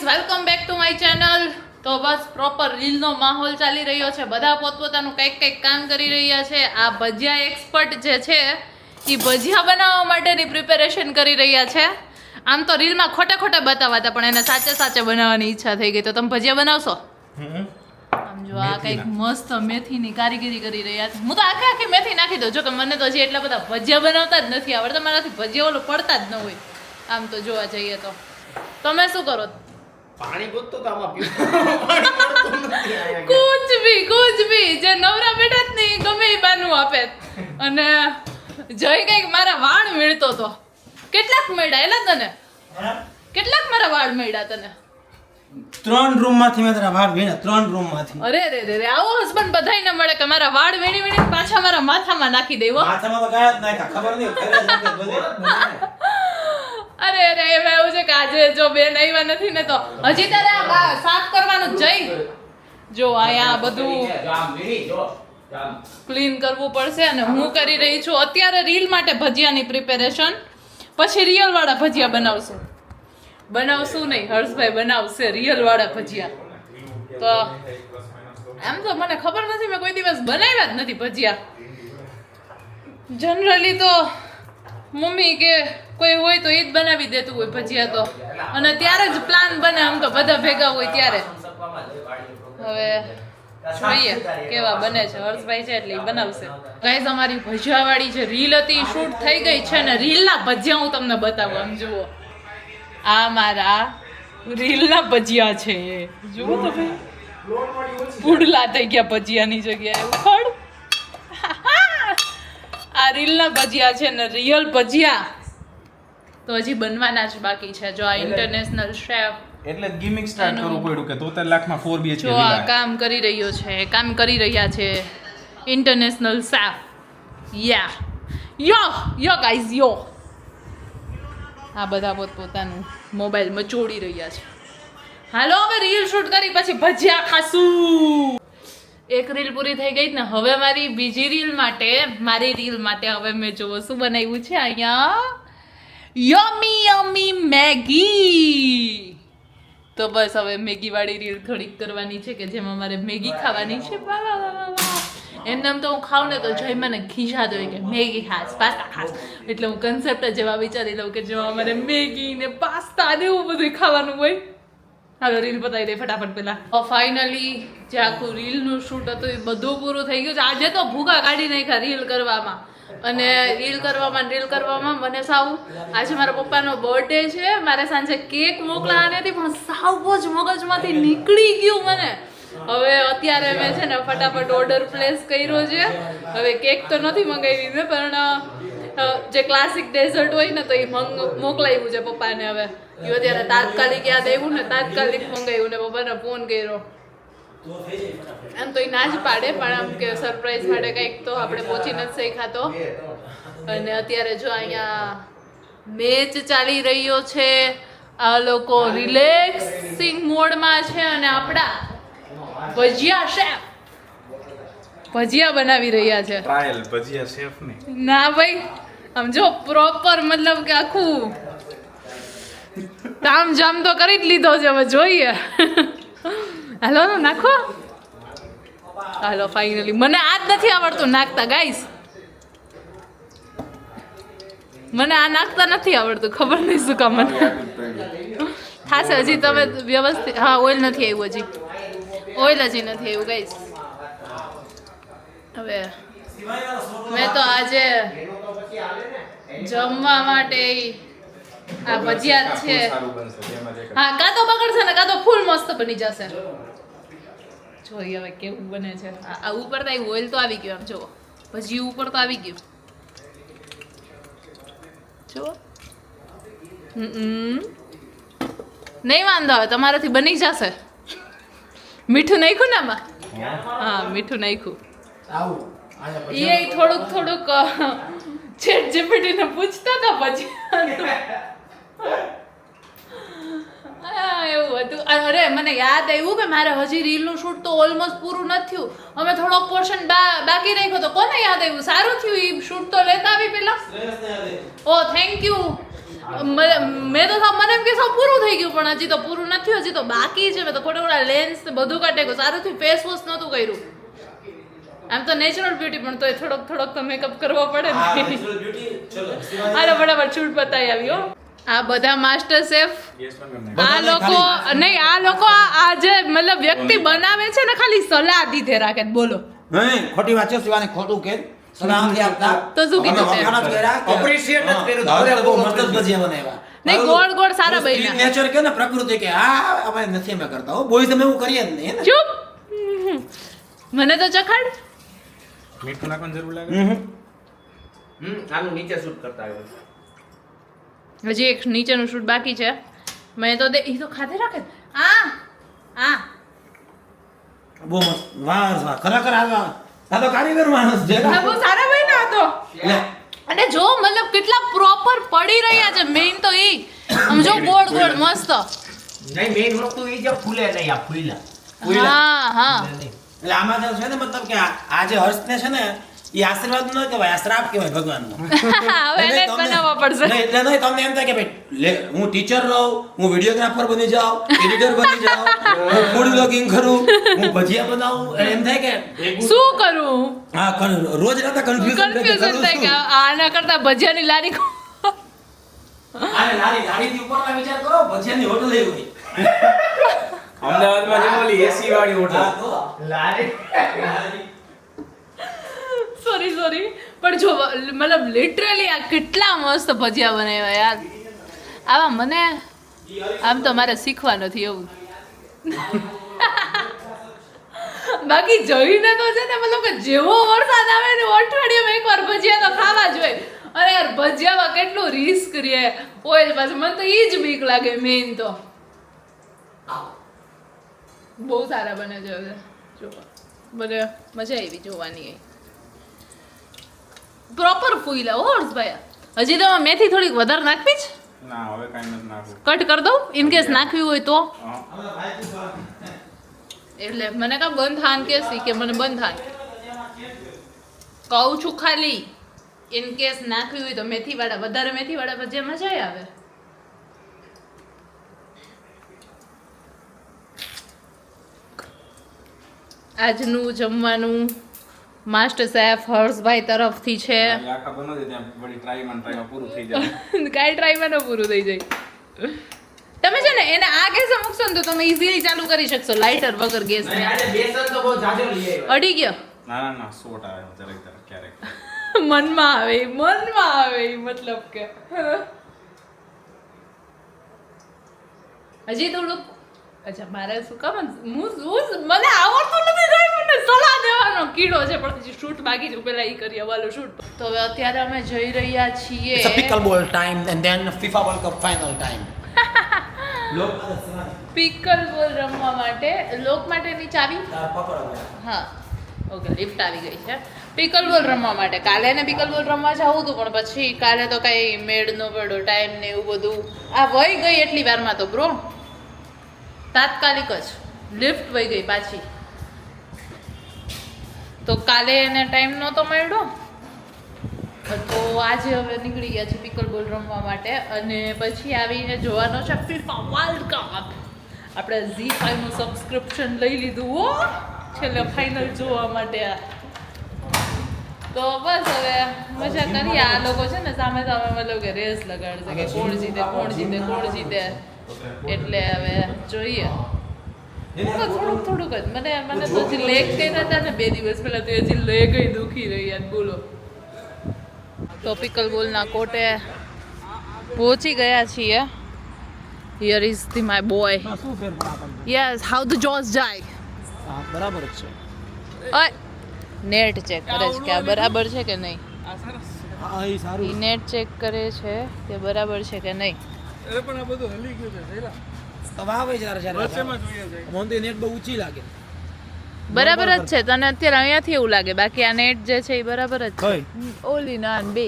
Welcome back to my channel. તો બસ proper રીલનો માહોલ ચાલી રહ્યો છે. બધા પોતપોતાનું કંઈક કામ કરી રહ્યા છે. આ ભજીયા એક્સપર્ટ જે છે એ ભજીયા બનાવવા માટેની પ્રિપેરેશન કરી રહ્યા છે. આમ તો રીલમાં ખોટે બતાવવા હતા, પણ એને સાચે બનાવવાની ઈચ્છા થઈ ગઈ. તો તમે ભજીયા બનાવશો? આમ જો આ કંઈક મસ્ત મેથીની કારીગરી કરી રહ્યા છે. હું તો આખી મેથી નાખી દઉં. જો કે મને તો હજી એટલા બધા ભજીયા બનાવતા જ નથી આવડતા. મારાથી ભજીયા ઓલું પડતા જ ન હોય. આમ તો જોવા જઈએ તો તમે શું કરો? પાણી ગોતતો તો આમાં પીવું કુછ ભી જે નવરા બેઠા જ નહીં ગમે એ બાનું આપે. અને જય કઈક મારા વાળ મેળતો તો. કેટલાક મેળા એલા તને? કેટલાક મારા વાળ મેળા તને? 3 રૂમ માંથી મેં તારા વાળ વીણા. 3 રૂમ માંથી. અરે રે આવો હસબન્ડ બધાયને મળે કે મારા વાળ વીણી પાછા મારા માથામાં નાખી દેવો. માથામાં તો કાય જ નાખ્યા, ખબર નહીં અરે એમાં એવું છે કે આજે જો બેન આવ્યા નથી ને તો હજી તારે આ સાફ કરવાનું જઈ જો આયા બધું ક્લીન કરવું પડશે. અને હું કરી રહી છું અત્યારે રીલ માટે ભજીયાની પ્રિપેરેશન. પછી રિયલ વાળા ભજીયા બનાવશું નહીં, હર્ષભાઈ બનાવશે રિયલ વાળા ભજીયા. તો આમ તો મને ખબર નથી, મેં કોઈ દિવસ બનાવ્યા જ નથી ભજીયા. જનરલી તો મમ્મી કે કોઈ હોય તો એ જ બનાવી દેતું હોય ભજીયા તો, અને ત્યારે જ પ્લાન બને. આમ તો બધા ભેગા હોય ત્યારે. હવે જોઈએ કેવા બને છે. હર્ષભાઈ છે એટલે બનાવશે. ગાઈસ અમારી ભજીયાવાળી જે રીલ હતી શૂટ થઈ ગઈ છે ને રીલના ભજીયા હું તમને બતાવું. આમ જુઓ, આ મારા રીલના ભજીયા છે. જુઓ તમે, પુડલા થઈ ગયા ભજીયાની જગ્યાએ. ઉખડ આ રીલના ભજીયા છે ને રિયલ ભજીયા તો હજી બનવાના જ બાકી છે. જો આ ઇન્ટરનેશનલ શેફ એટલે ગિમિક સ્ટાર્ટ કરવું પડ્યું કે 73 લાખમાં 4 BHK જો આ કામ કરી રહ્યા છે ઇન્ટરનેશનલ શેફ. યો ગાઈઝ યો. આ બધા પોતપોતાનું મોબાઈલ મચોડી રહ્યા છે. હાલો હવે રીલ શૂટ કરી પછી ભજીયા ખાશું. એક રીલ પૂરી થઈ ગઈ ને હવે મારી બીજી રીલ માટે હવે મેં જોવો શું બનાવ્યું છે અહીંયા. યમી મેગી. તો બસ હવે મેગી વાળી રીલ થોડીક કરવાની છે કે જેમાં મારે મેગી ખાવાની છે. એમને તો હું ખાઉં ને તો જઈ મને ખીજાતો હોય કે મેગી ખાસ, પાસ્તા ખાસ. એટલે હું કન્સેપ્ટ જ એવા વિચારી લઉં કે જેમાં મારે મેગી ને પાસ્તા ને એવું બધું ખાવાનું હોય. હાલો રીલ બતાવી દે ફટાફટ પેલા. ફાઇનલી જે આખું રીલનું શૂટ હતું એ બધું પૂરું થઈ ગયું છે. આજે તો ભૂખા કાઢી નાખ્યા રીલ કરવામાં. અને રીલ કરવામાં મને સાવ આજે મારા પપ્પાનો બર્થડે છે. મારે સાંજે કેક મોકલાવાની હતી પણ સાવ જ મગજમાંથી નીકળી ગયું મને. હવે અત્યારે મેં છે ને ફટાફટ ઓર્ડર પ્લેસ કર્યો છે. હવે કેક તો નથી મંગાવી મેં, પણ જે ક્લાસિક ડેઝર્ટ હોય ને તો એ મોકલાવ્યું છે પપ્પાને. હવે એ અત્યારે તાત્કાલિક યાદ આવ્યું ને તાત્કાલિક મંગાવ્યું ને પપ્પાને ફોન કર્યો. એમ તો એ ના જ પાડે, પણ આમ કે સરપ્રાઈઝ માટે કંઈક તો આપણે પહોંચી નથી શીખાતો. અને અત્યારે જો અહીંયા મેચ ચાલી રહ્યો છે. આ લોકો રિલેક્સિંગ મોડમાં છે અને આપણા ભજીયા શેફ ભજીયા બનાવી રહ્યા છે. ટ્રાયલ ભજીયા શેફ ને ના ભાઈ, આમ જો પ્રોપર મતલબ કે આખું તામ જામ તો કરી જ લીધો છે. હવે જોઈએ. હાલો નાખો. હાલો ફાઇનલી મને આ જ નથી આવડતું નાખતા ગાઈસ. મને આ નાખતા નથી આવડતું, ખબર નહીં શું કામ. મને થાશે હજી. તમે વ્યવસ્થિત. હા ઓઇલ નથી આવ્યું હજી. ઓઇલ હજી નથી આવ્યું ગાઈસ. હવે મેં તો આજે જમવા માટે આ ભજીયા છે. હા કાં તો બગડશે ને કાં તો ફૂલ મસ્ત બની જશે. જોઈએ હવે કેવું બને છે. આ ઉપર તો ઓઇલ તો આવી ગયું. આમ જુઓ ભજી ઉપર તો આવી ગયું. જુઓ નહીં વાંધો આવે, તમારાથી બની જશે. મીઠું નાખ્યું ને આમાં? હા મીઠું નાખ્યું. એ થોડુંક ચેટ જીપીટીને પૂછતા હતા પછી એવું હતું. અરે મને યાદ આવ્યું કે મારે હજી રીલનું શૂટ તો ઓલમોસ્ટ પૂરું નથી થયું. અમે થોડોક પોર્શન બાકી રાખ્યો તો. કોને યાદ આવ્યું? સારું થયું એ શૂટ તો લેતા આવી પેલા. ઓ થેન્ક યુ. મેં તો મને એમ કે સાવ પૂરું થઈ ગયું પણ હજી તો પૂરું નથી થયું, હજી તો બાકી છે. મેં તો ખોટા લેન્સ ને બધું કાઢી ગયું. સારું થયું ફેસ વોશ નહોતું કર્યું. આમ તો નેચરલ બ્યુટી પણ તોય થોડોક તો મેકઅપ કરવો પડે ને. હાલો બરાબર છૂટ બતાવી આવ્યો. આ બધા માસ્ટર શેફ આ લોકો આ જે મતલબ વ્યક્તિ બનાવે છે ને ખાલી સલાહ દીધે રાખે. બોલો નહીં ખોટી વાત છે શિવાની, ખોટું કે સલાહ નથી આપતા. તો શું કીધું તે? Appreciate જ કર્યું. બહુ મસ્ત જ ભજીયા બનાવ્યા. નહીં ગોળ ગોળ સારા બન્યા. નેચર કે ને પ્રકૃતિ કે આ અમે નથી અમે કરતા હો બોય તમે એવું કરીએ જ નહીં ને. ચૂપ. મને તો ચખાડ. મીઠું નાખવાની જરૂર લાગે. આનું નીચે શૂટ કરતા આવ્યો. હજી એક નીચેનું શૂટ બાકી છે. મેં તો ઈ તો ખાધે રાખે. આ બહુ મસ્ત વાહ ખરેખર આ તો કારીગર માણસ છે. બહુ સારા બન્યા હતો. અને જો મતલબ કેટલા પ્રોપર પડી રહ્યા છે. મેઇન તો ઈ આમ જો ગોળ ગોળ મસ્ત. નહીં મેઇન વસ્તુ એ જે ફૂલે નહીં આ ફૂલા. હા એટલે આમાં તો છે ને મતલબ કે આ જે હર્ષને છે ને એ આશીર્વાદ ન કહેવાય, આ શ્રાપ કહેવાય ભગવાનનો. હવે એને જ બનાવવા પડશે. નહીં એટલે નહીં તમને એમ થાય કે ભાઈ હું ટીચર રહું, હું વિડીયોગ્રાફર બની જાઉં, એડિટર બની જાઉં, હું ફૂડ બ્લોગિંગ કરું, હું ભજીયા બનાવું, એટલે એમ થાય કે શું કરું? હા રોજ રાતે કન્ફ્યુઝન થાય કે આના કરતા ભજીયાની લારી આને લારીથી ઉપરના વિચાર કરો, ભજીયાની હોટલ એવી હોય. અમદાવાદમાં જે ઓલી એસી વાળી હોટલ. હા તો લારી સોરી પણ જો મતલબ લિટરલી આ કેટલા મસ્ત ભજીયા બનાવ્યા યાર. આવા મને આમ તો મારે શીખવા નથી એવું. બાકી જોઈને તો છે ને મતલબ કે જેવો વરસાદ આવે ને અઠવાડિયામાં એકવાર ભજીયા તો ખાવા જોઈએ. અરે યાર ભજીયામાં કેટલું રિસ્ક રહે ઓઇલ પાછું. મને તો એ જ બીક લાગે મેઇન તો. બહુ સારા બને છે હવે જો મને મજા આવી જોવાની. પ્રોપર ફૂઈલા હોર્સભાઈ. હજી તો મેથી થોડીક વધારે નાખવી જ. ના હવે કાંઈ નથી નાખવું. કટ કરી દઉં ઇન કેસ નાખવી હોય તો. હા. એટલે મને કા બંધ થાન કે મને બંધ થાન કહું છું ખાલી ઇન કેસ નાખવી હોય તો મેથીવાળા વધારે મેથીવાળા ભજીયા મજા આવે. આજનું જમવાનું માસ્ટર શેફ હર્ષભાઈ તરફથી છે. આખા બનાવી દે ત્યાં વળી ટ્રાયમાં પૂરું થઈ જાય. કાંઈ ટ્રાયમાં ન પૂરું થઈ જાય. તમે છે ને એને આ ગેસ મૂકશો ને તો તમે ઇઝીલી ચાલુ કરી શકશો લાઇટર વગર ગેસ ને. આજે બેસન તો બહુ જાજો લઈ આવ્યો. અડી ગયો. ના સોટ આવે જરાક ક્યારેક. મનમાં આવે મતલબ કે હજી થોડુંક. અચ્છા મારે શું કામ મને આવડતું નથી કઈ. મને સલાહ દેવાનો કીડો છે પણ હજી શૂટ બાકી છે. પેલા ઈ કરી વાલો શૂટ. તો હવે અત્યારે અમે જઈ રહ્યા છીએ It's a pickleball time and then FIFA World Cup final time. Pickle બોલ રમવા માટે. લોક માટેની ચાવી. હા ઓકે લિફ્ટ આવી ગઈ છે. પિકલ બોલ રમવા માટે કાલે ને પિકલ બોલ રમવા જવું હતું પણ પછી કાલે તો કઈ મેળ ન પડ્યો ટાઈમ ને એવું બધું. આ વહી ગઈ એટલી વારમાં તો બ્રો તાત્કાલિક જ લિફ્ટ વહી ગઈ પાછી. તો કાલે એને ટાઈમ નહોતો મળ્યો તો આજે હવે નીકળી ગયા છે પિકલ બોલ રમવા માટે. અને પછી આવીને જોવાનો છે ફીફા વર્લ્ડ કપ. આપણે Z5 નું સબસ્ક્રિપ્શન લઈ લીધું હો છેલ્લે ફાઇનલ જોવા માટે. તો બસ હવે મજા કરીએ. આ લોકો છે ને સામે મતલબ કે રેસ લગાડશે કે કોણ જીતે. એટલે હવે જોઈએ. થોડુંક જ મને તો હજી લેગ કર્યા હતા ને 2 દિવસ પહેલા તો હજી લેગ દુખી રહી યાર બોલો. તો પિકલ બોલના કોર્ટે પહોંચી ગયા છીએ. Here is the my boy. Yes how the જોસ જાય. બરાબર જ છે. ઓય નેટ ચેક કરે છે કે આ બરાબર છે કે નહીં. હા એ સારું. નેટ ચેક કરે છે કે બરાબર છે કે નહીં. પણ આ બધું હલી ગયું છે જરા. તવા આવે જ્યારે વચ્ચેમાં જોઈએ છે. મને નેટ બહુ ઊંચી લાગે. બરાબર જ છે તને અત્યારે અહીંયાથી એવું લાગે બાકી આ નેટ જે છે એ બરાબર જ છે. ઓલી ના બે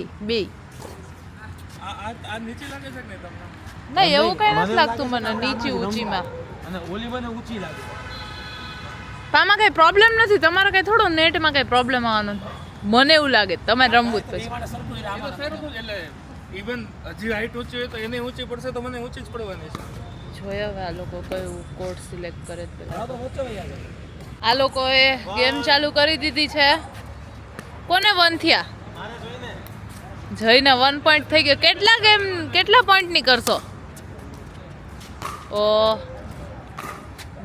આ નીચે લાગે છે કે નહીં તમને? નહીં એવું કઈ નથી લાગતું મને નીચી ઊંચીમાં. અને ઓલી મને ઊંચી લાગે. આમાં કઈ પ્રોબ્લેમ નથી. તમારે કઈ થોડો નેટમાં કઈ પ્રોબ્લેમ આવવાનો મને એવું લાગે તમારે રમવું જ પછી. ઇવન હજી હાઈટ ઊંચી હોય તો એને ઊંચી પડશે તો મને ઊંચી જ પડવાની છે. જોઈએ હવે આ લોકો કયું કોડ સિલેક્ટ કરે છે હા તો ઊંચો યાર. આ લોકોએ ગેમ ચાલુ કરી દીધી છે. કોને 1 થયા? જઈને 1 પોઈન્ટ થઈ ગયો. કેટલા પોઈન્ટ ની કરશો? ઓ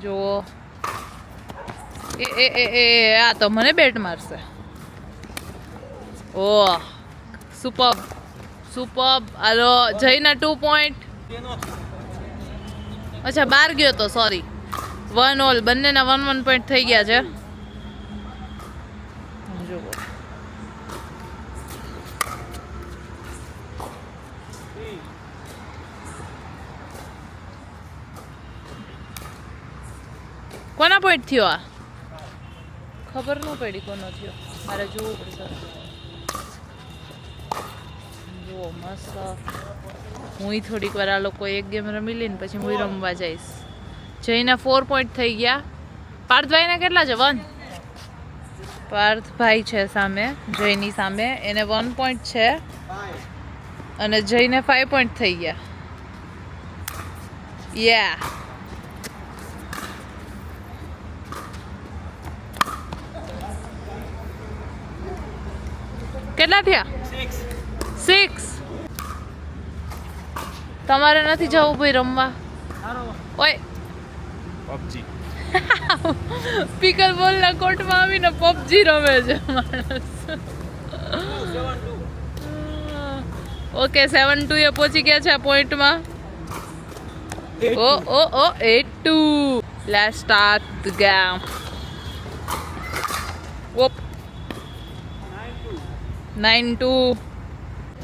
જુઓ આ તો મને બેટ મારશે. ઓ સુપર્બ. હાલો જઈને 2 પોઈન્ટ. અચ્છા બહાર ગયો તો સોરી. 1 ઓલ બંનેના 1 પોઈન્ટ થઈ ગયા છે. જુઓ કોના પોઈન્ટ થયો? આ ખબર ન પડી કોનો થયો. મારે જોવું પડશે. જુઓ મસ્ત. હું થોડીક વાર આ લોકો એક ગેમ રમી લઈને પછી હું રમવા જઈશ. જઈને 4 પોઈન્ટ થઈ ગયા. પાર્થભાઈને કેટલા છે? 1. પાર્થભાઈ છે સામે, જયની સામે. એને 1 પોઈન્ટ છે અને જઈને 5 પોઈન્ટ થઈ ગયા. યા કેટલા થયા? 6. તમારે નથી જવું ભાઈ રમવા? ઓય PUBG. પીકલ બોલના કોર્ટમાં આવીને પબજી રમે છે માણસ. ઓકે 7-2 એ પહોંચી ગયા છે આ પોઈન્ટમાં. Oh 8-2. Let's start the game. ઓપ 9-2.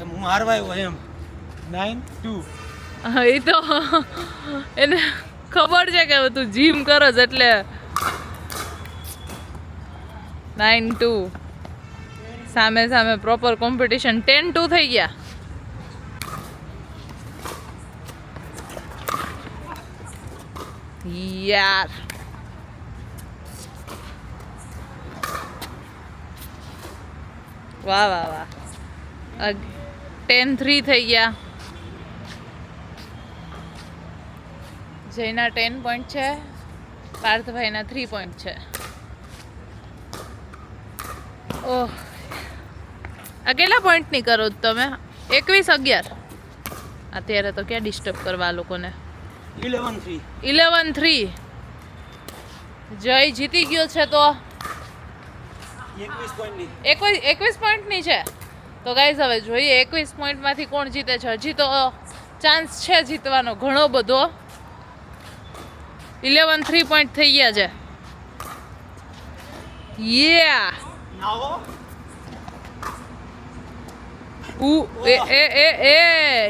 હું હારવા આવ્યો એમ 9-2. એ તો એને ખબર છે કે તું જીમ કરો જ એટલે 9-2. સામે સામે પ્રોપર કોમ્પિટિશન. 10-2 થઈ ગયા. યાર વાહ વાહ વાહ. 10-3 થઈ ગયા. જયના 10 પોઈન્ટ છે, પાર્થભાઈના 3 પોઈન્ટ છે. ઓહ આ કેટલા પોઈન્ટની કરો તમે? 21-11. અત્યારે તો ક્યાં ડિસ્ટર્બ કરવા આ લોકોને. 11-3. જય જીતી ગયો છે તો 21 પોઈન્ટની છે. તો ગાઈઝ હવે જોઈએ 21 પોઈન્ટમાંથી કોણ જીતે છે. હજી તો ચાન્સ છે જીતવાનો ઘણો બધો. 11-3 પોઈન્ટ થઈ ગયા છે. યા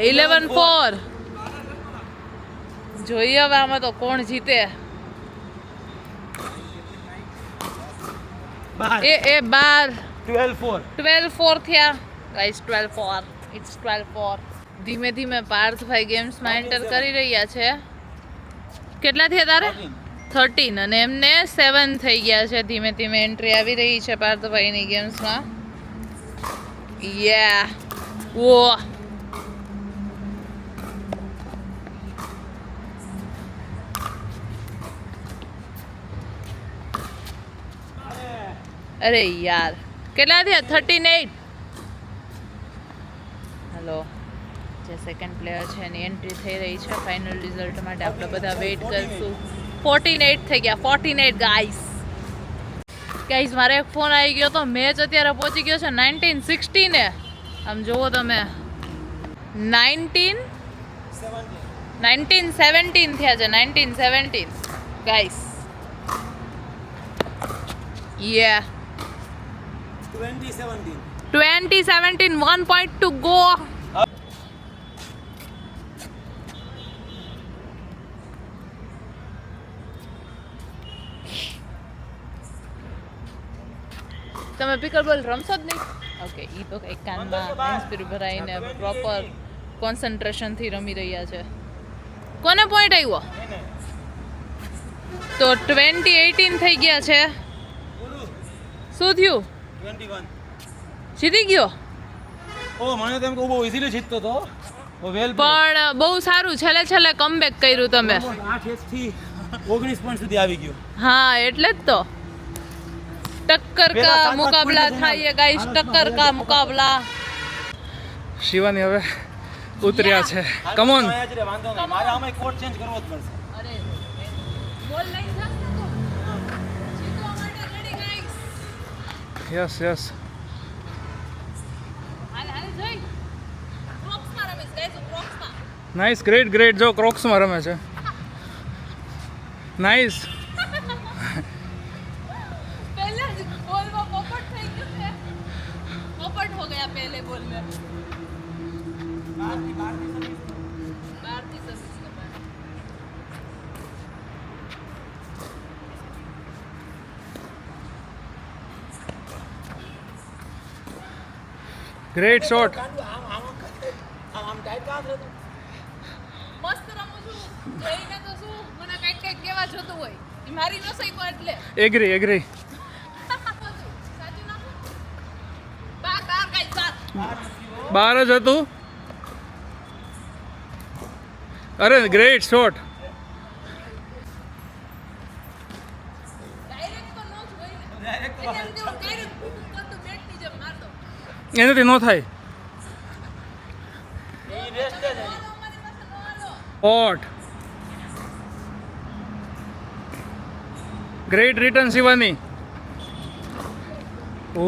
11-4. જોઈએ હવે આમાં તો કોણ જીતે. 12-4 થયા ગાઈસ. 12-4. ઇટ્સ 12-4. ધીમે ધીમે પાર્થભાઈ ગેમ્સમાં એન્ટર કરી રહ્યા છે. કેટલા થયા તારે? 13. અને એમને 7 થઈ ગયા છે. ધીમે ધીમે એન્ટ્રી આવી રહી છે પાર્થભાઈની ગેમ્સમાં. યા વો અરે યાર કેટલા થયા? 38. હલો જે સેકન્ડ પ્લેયર છે એની એન્ટ્રી થઈ રહી છે. ફાઇનલ રિઝલ્ટ માટે આપણે બધા વેઇટ કરશું. 48 થઈ ગયા. 48 ગાઈસ. મારે એક ફોન આવી ગયો તો મેચ અત્યારે પહોંચી ગયો છે 19-16 આમ જુઓ તમે. 19-17 થયા છે. 19-17 guys. Yeah 20-17. 1 point to go. તમે પિકલબોલ રમશો જ નહીં? ઓકે ઈ તો એક કાનમાં ઇન્સ્પિર ભરાઈને પ્રોપર કોન્સન્ટ્રેશનથી રમી રહ્યા છે. કોને પોઈન્ટ આવ્યો? તો 20-18 થઈ ગયા છે. શું થયું? 21. જીતી ગયો? ઓ મને તો એમ કે બહુ ઇઝીલી જીતતો તો વેલ પણ બહુ સારું છેલ્લે કમબેક કર્યું તમે 8 થી 19 પોઈન્ટ સુધી આવી ગયો હા એટલે જ તો ટક્કર પેલા કા 7-8 મુકાબલા પોઈન્ટ થાય ગાઈસ ટક્કર કા મુકાબલા શિવાની હવે ઉતર્યા છે કમોન વાંધો નહીં મારે આમાં કોડ ચેન્જ કરવો જ પડશે અરે બોલ લઈ જા જીતવા માટે રેડી ગાઈસ યસ યસ હાલ જઈ ક્રોક્સ માં રમે છે ગાઈસ ક્રોક્સ માં નાઇસ ગ્રેટ જો ક્રોક્સમાં રમે છે નાઇસ पहले बॉल में पोपट થઈ ગયું છે પોપટ हो गया पहले बॉल में भारती सर्विस के बाद ગ્રેટ શોટ મસ્ત રમું છું જોઈને તો શું મને કઈક કેવા જોતું હોય ઈ મારી ન સહી કો એટલે એગ્રી સાચું નાખું બાર ગાઈસ બાર 12 જ હતું અરે ગ્રેટ શોટ ડાયરેક્ટ તો નો જ હોય ને ડાયરેક્ટ ડાયરેક્ટ કર તો બેટ ની જેમ માર દો એનાથી નો થાય શોટ ગ્રેટ રિટર્ન શિવાની ઓ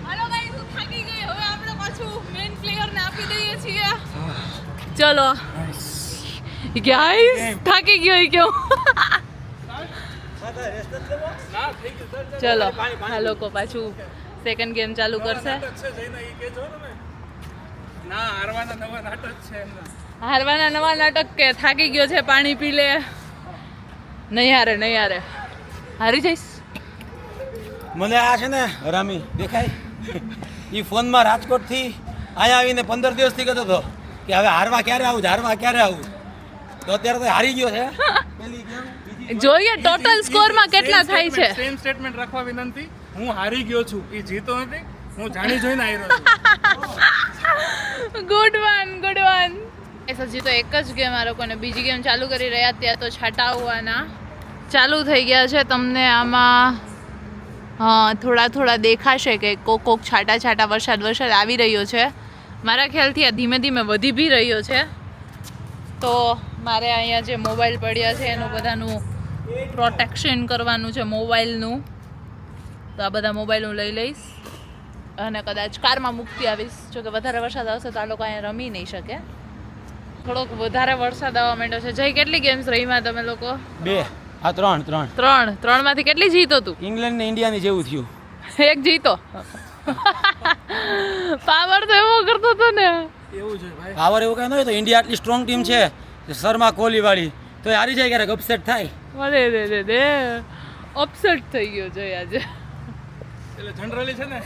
હાલો ગાઈસ હું થાકી ગઈ હવે આપણે પાછું મેઇન પ્લેયર ને આપી દઈએ છીએ ચલો ગાઈસ થાકી ગયો ઈ કેવું ચલો આ લોકો પાછું સેકન્ડ ગેમ ચાલુ કરશે ના હારવાના નવા નાટક છે એમના હારવાના નવા નાટક કે થાકી ગયો છે પાણી પી લે નહીં હારે હારી જઈશ મને આ છે ને રામી દેખાય ઈ ફોનમાં રાજકોટ થી અહીંયા આવીને 15 દિવસથી કહેતો હતો કે હવે હારવા ક્યારે આવું તો અત્યારે તો હારી ગયો છે પેલી ગેમ બીજી જોઈએ ટોટલ સ્કોરમાં કેટલા થાય છે સેમ સ્ટેટમેન્ટ રાખવા વિનંતી હું હારી ગયો છું એ જીતો નથી હું જાણી જોઈને હાર્યો છું ગુડ વન હજી તો એક જ ગેમ આ લોકોને બીજી ગેમ ચાલુ કરી રહ્યા ત્યાં તો છાંટા આવવાના ચાલુ થઈ ગયા છે તમને આમાં થોડા દેખાશે કે કોક છાંટા વરસાદ આવી રહ્યો છે મારા ખ્યાલથી આ ધીમે ધીમે વધી બી રહ્યો છે તો મારે અહીંયા જે મોબાઈલ પડ્યા છે એનું બધાનું પ્રોટેક્શન કરવાનું છે મોબાઈલનું તો આ બધા મોબાઈલ હું લઈ લઈશ અને કદાચ કારમાં મૂકતી આવીશ જો કે વધારે વરસાદ આવશે તો આ લોકો અહીંયા રમી નહીં શકે થોડોક વધારે વરસાદ આવવા માંડ્યો છે જય કેટલી ગેમ્સ રહીમાં તમે લોકો 2 આ 3 ત્રણમાંથી કેટલી જીતો તું ઇંગ્લેન્ડ ને ઇન્ડિયાની જેવું થયું એક જીતો પાવર તો એવો કરતો હતો ને એવું છે ભાઈ પાવર એવું કઈ ન હોય તો ઇન્ડિયા આટલી સ્ટ્રોંગ ટીમ છે શર્મા કોહલી વાળી તો એ હારી જાય ક્યારેક અપસેટ થાય અરે રે અપસેટ થઈ ગયો છે આજે એટલે જનરલી છે ને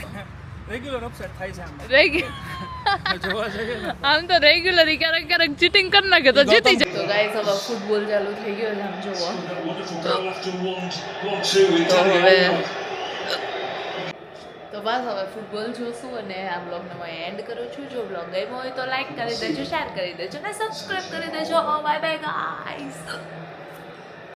રેગ્યુલર અપસેટ થાય છે આમ રેગ્યુલર જોવા જઈએ ને આમ તો રેગ્યુલર ક્યારેક ચીટિંગ કરી નાખે તો જીતી જાય તો ગાઈસ હવે ફૂટબોલ ચાલુ થઈ ગયો છે આમ જોવો તો હવે તો બસ હવે ફૂટબોલ જોશું અને આ બ્લોગને હું એન્ડ કરું છું જો બ્લોગ ગમ્યો હોય તો લાઈક કરી દેજો શેર કરી દેજો અને સબસ્ક્રાઇબ કરી દેજો બાય બાય